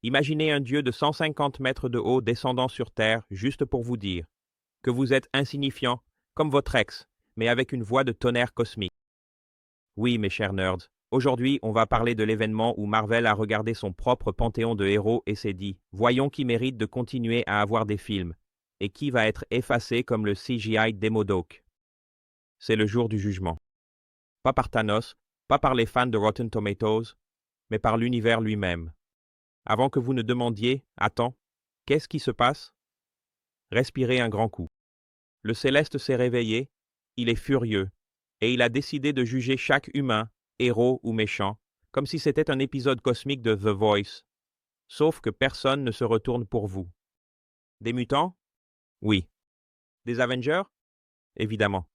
Imaginez un dieu de 150 mètres de haut descendant sur Terre juste pour vous dire que vous êtes insignifiant, comme votre ex, mais avec une voix de tonnerre cosmique. Oui, mes chers nerds, aujourd'hui on va parler de l'événement où Marvel a regardé son propre panthéon de héros et s'est dit « Voyons qui mérite de continuer à avoir des films, et qui va être effacé comme le CGI d'Emodoc. » C'est le jour du jugement. Pas par Thanos, pas par les fans de Rotten Tomatoes, mais par l'univers lui-même. Avant que vous ne demandiez « Attends, qu'est-ce qui se passe ?» Respirez un grand coup. Le Céleste s'est réveillé, il est furieux, et il a décidé de juger chaque humain, héros ou méchant, comme si c'était un épisode cosmique de The Voice. Sauf que personne ne se retourne pour vous. Des mutants? Oui. Des Avengers? Évidemment.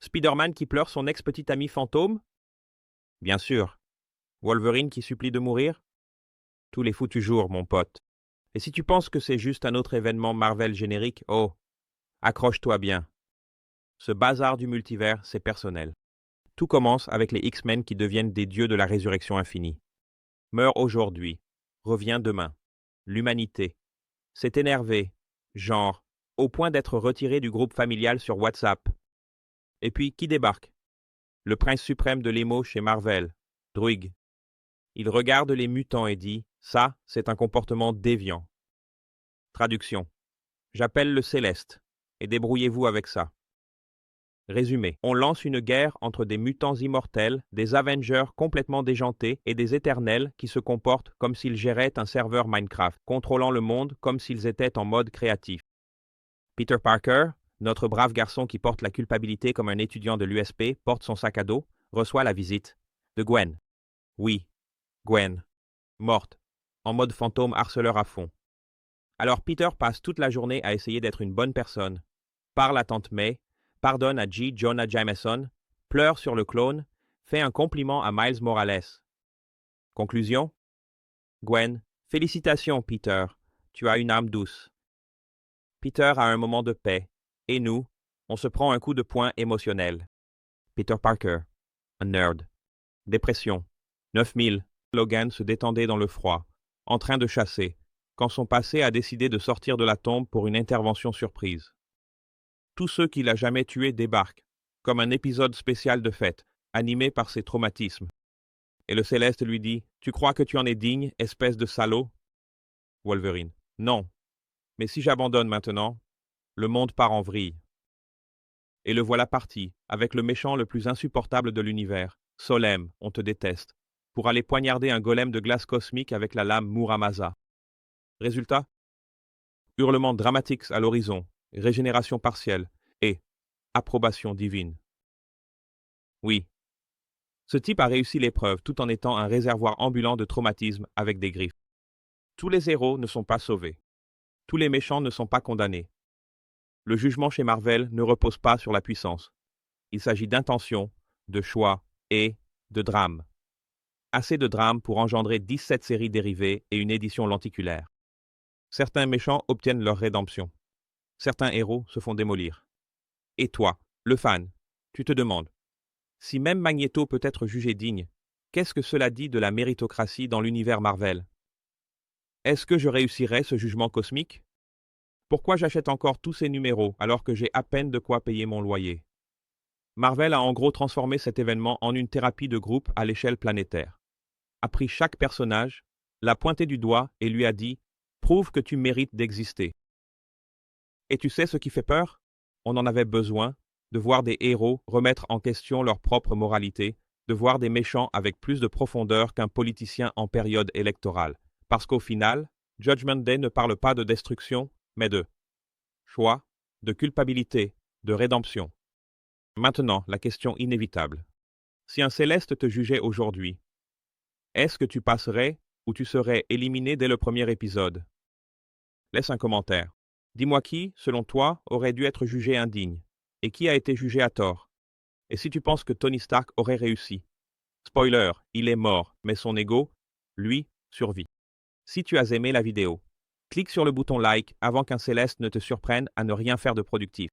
Spider-Man qui pleure son ex-petit ami fantôme? Bien sûr. Wolverine qui supplie de mourir? Tous les foutus jours, mon pote. Et si tu penses que c'est juste un autre événement Marvel générique, oh, accroche-toi bien. Ce bazar du multivers, c'est personnel. Tout commence avec les X-Men qui deviennent des dieux de la résurrection infinie. Meurt aujourd'hui, revient demain. L'humanité s'est énervée, genre, au point d'être retiré du groupe familial sur WhatsApp. Et puis, qui débarque? Le prince suprême de l'émo chez Marvel, Druig. Il regarde les mutants et dit « Ça, c'est un comportement déviant. » Traduction. J'appelle le Céleste, et débrouillez-vous avec ça. Résumé. On lance une guerre entre des mutants immortels, des Avengers complètement déjantés et des Éternels qui se comportent comme s'ils géraient un serveur Minecraft, contrôlant le monde comme s'ils étaient en mode créatif. Peter Parker, notre brave garçon qui porte la culpabilité comme un étudiant de l'USP, porte son sac à dos, reçoit la visite de Gwen. Oui, Gwen. Morte, en mode fantôme harceleur à fond. Alors Peter passe toute la journée à essayer d'être une bonne personne, parle à Tante May, pardonne à J. Jonah Jameson, pleure sur le clone, fait un compliment à Miles Morales. Conclusion? Gwen, félicitations Peter, tu as une âme douce. Peter a un moment de paix, et nous, on se prend un coup de poing émotionnel. Peter Parker, un nerd. Dépression. 9000. Logan se détendait dans le froid, en train de chasser, quand son passé a décidé de sortir de la tombe pour une intervention surprise. Tous ceux qu'il a jamais tués débarquent, comme un épisode spécial de fête, animé par ses traumatismes. Et le Céleste lui dit « Tu crois que tu en es digne, espèce de salaud ?» Wolverine. « Non. Mais si j'abandonne maintenant, le monde part en vrille. » Et le voilà parti, avec le méchant le plus insupportable de l'univers. Solem, on te déteste, pour aller poignarder un golem de glace cosmique avec la lame Muramasa. Résultat? Hurlements dramatiques à l'horizon, régénération partielle et approbation divine. Oui. Ce type a réussi l'épreuve tout en étant un réservoir ambulant de traumatisme avec des griffes. Tous les héros ne sont pas sauvés. Tous les méchants ne sont pas condamnés. Le jugement chez Marvel ne repose pas sur la puissance. Il s'agit d'intention, de choix et de drame. Assez de drame pour engendrer 17 séries dérivées et une édition lenticulaire. Certains méchants obtiennent leur rédemption. Certains héros se font démolir. Et toi, le fan, tu te demandes, si même Magneto peut être jugé digne, qu'est-ce que cela dit de la méritocratie dans l'univers Marvel? Est-ce que je réussirai ce jugement cosmique? Pourquoi j'achète encore tous ces numéros alors que j'ai à peine de quoi payer mon loyer? Marvel a en gros transformé cet événement en une thérapie de groupe à l'échelle planétaire. A pris chaque personnage, l'a pointé du doigt et lui a dit « Prouve que tu mérites d'exister. » Et tu sais ce qui fait peur? On en avait besoin, de voir des héros remettre en question leur propre moralité, de voir des méchants avec plus de profondeur qu'un politicien en période électorale. Parce qu'au final, Judgment Day ne parle pas de destruction, mais de choix, de culpabilité, de rédemption. Maintenant, la question inévitable. Si un Céleste te jugeait aujourd'hui, est-ce que tu passerais ou tu serais éliminé dès le premier épisode? Laisse un commentaire. Dis-moi qui, selon toi, aurait dû être jugé indigne, et qui a été jugé à tort. Et si tu penses que Tony Stark aurait réussi? Spoiler, il est mort, mais son ego, lui, survit. Si tu as aimé la vidéo, clique sur le bouton like avant qu'un Céleste ne te surprenne à ne rien faire de productif.